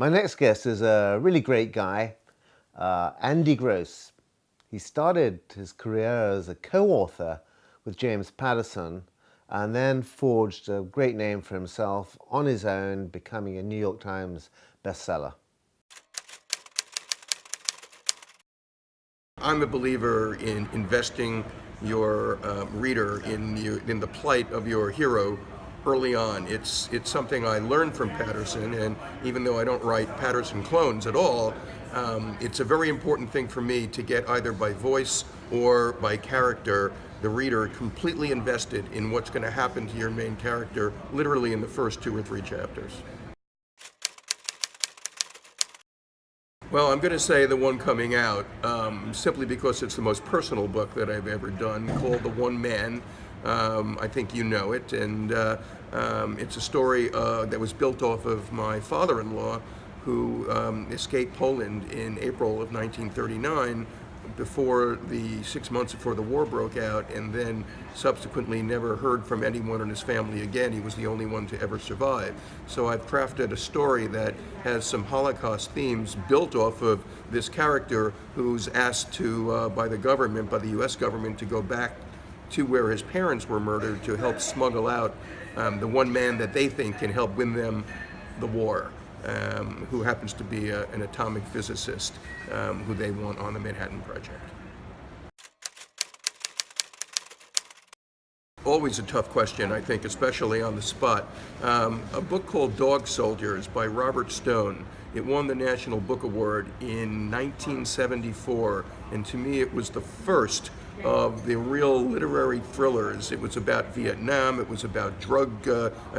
My next guest is a really great guy, Andy Gross. He started his career as a co-author with James Patterson and then forged a great name for himself on his own, becoming a New York Times bestseller. I'm a believer in investing your reader in the plight of your hero early on. It's something I learned from Patterson, and even though I don't write Patterson clones at all, it's a very important thing for me to get either by voice or by character the reader completely invested in what's going to happen to your main character, literally in the first 2 or 3 chapters. Well, I'm going to say the one coming out, simply because it's the most personal book that I've ever done, called The One Man. I think you know it, and it's a story that was built off of my father-in-law, who escaped Poland in April of 1939, before the 6 months before the war broke out, and then subsequently never heard from anyone in his family again. He was the only one to ever survive. So I've crafted a story that has some Holocaust themes built off of this character who's asked to, by the government, by the US government, to go back to where his parents were murdered to help smuggle out the one man that they think can help win them the war. Who happens to be an atomic physicist who they want on the Manhattan Project. Always a tough question, I think, especially on the spot. A book called Dog Soldiers by Robert Stone. It won the National Book Award in 1974, and to me it was the first of the real literary thrillers. It was about Vietnam, it was about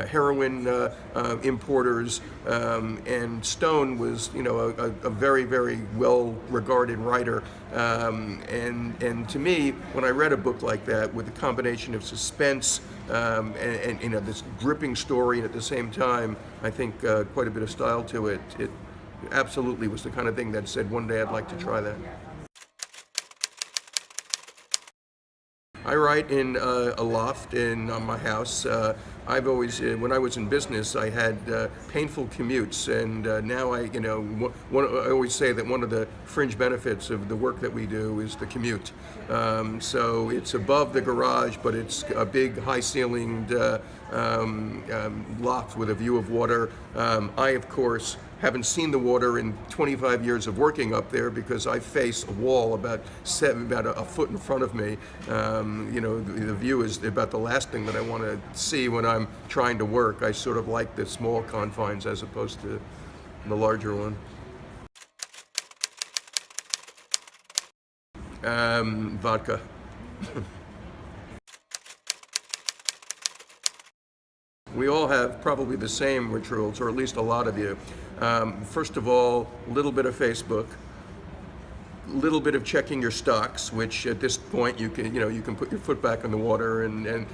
heroin importers, and Stone was, a very, very well-regarded writer. And to me, when I read a book like that with a combination of suspense and this gripping story, and at the same time, I think quite a bit of style to it, it absolutely was the kind of thing that said, one day I'd like to try that. I write in a loft in my house. I've always, when I was in business, I had painful commutes, and now I always say that one of the fringe benefits of the work that we do is the commute. So it's above the garage, but it's a big, high-ceilinged loft with a view of water. I, of course, haven't seen the water in 25 years of working up there because I face a wall about a foot in front of me. The view is about the last thing that I want to see when I'm trying to work. I sort of like the small confines as opposed to the larger one. Vodka. We all have probably the same rituals, or at least a lot of you. First of all, a little bit of Facebook, a little bit of checking your stocks, which at this point you can put your foot back in the water, and then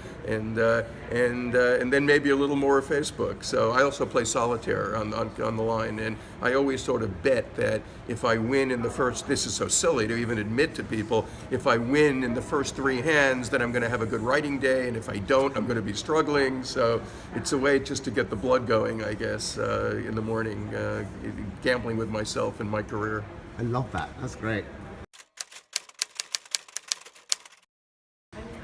maybe a little more of Facebook. So I also play solitaire on the line, and I always sort of bet that if I win in the first, this is so silly to even admit to people, if I win in the first 3 hands, then I'm going to have a good writing day, and if I don't, I'm going to be struggling. So it's a way just to get the blood going, I guess, in the morning, gambling with myself and my career. I love that. That's great.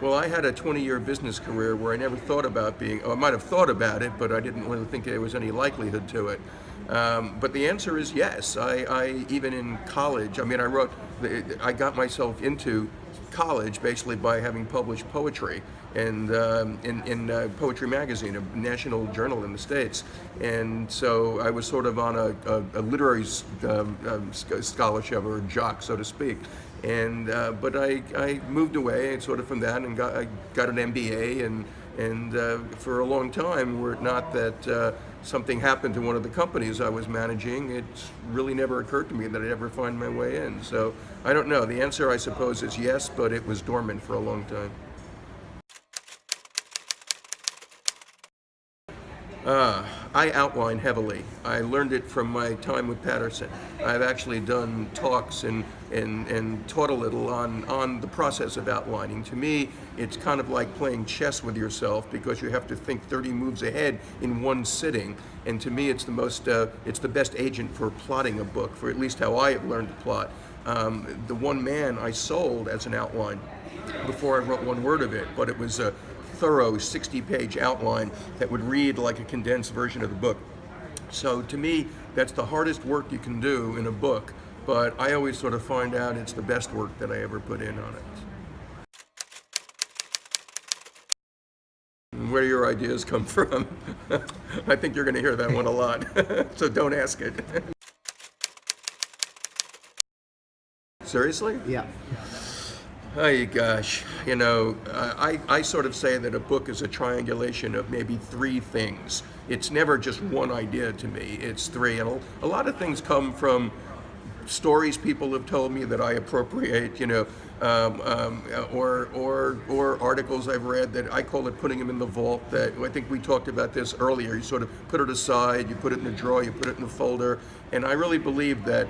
Well, I had a 20-year business career where I never thought about I might have thought about it, but I didn't really think there was any likelihood to it. But the answer is yes. I even in college, I got myself into college basically by having published poetry and in Poetry Magazine, a national journal in the States. And so I was sort of on a literary scholarship, or jock, so to speak. And but I moved away sort of from that, and I got an MBA, and for a long time, were it not that something happened to one of the companies I was managing, it really never occurred to me that I'd ever find my way in. So I don't know. The answer, I suppose, is yes, but it was dormant for a long time. I outline heavily. I learned it from my time with Patterson. I've actually done talks and taught a little on the process of outlining. To me, it's kind of like playing chess with yourself because you have to think 30 moves ahead in one sitting. And to me, it's the best agent for plotting a book, for at least how I have learned to plot. The One Man I sold as an outline before I wrote one word of it, but it was a thorough 60-page outline that would read like a condensed version of the book. So to me, that's the hardest work you can do in a book, but I always sort of find out it's the best work that I ever put in on it. Where do your ideas come from? I think you're going to hear that one a lot, so don't ask it. Seriously? Yeah. Oh gosh, I sort of say that a book is a triangulation of maybe three things. It's never just one idea to me, it's three. And a lot of things come from stories people have told me that I appropriate, or articles I've read that I call it putting them in the vault. That I think we talked about this earlier. You sort of put it aside, you put it in a drawer, you put it in a folder, and I really believe that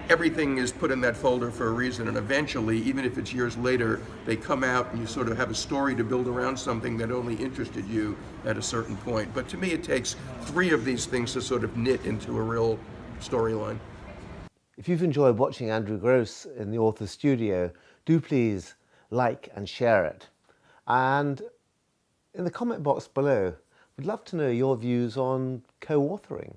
everything is put in that folder for a reason, and eventually, even if it's years later, they come out and you sort of have a story to build around something that only interested you at a certain point. But to me, it takes three of these things to sort of knit into a real storyline. If you've enjoyed watching Andrew Gross in the author studio, do please like and share it. And in the comment box below, we'd love to know your views on co-authoring.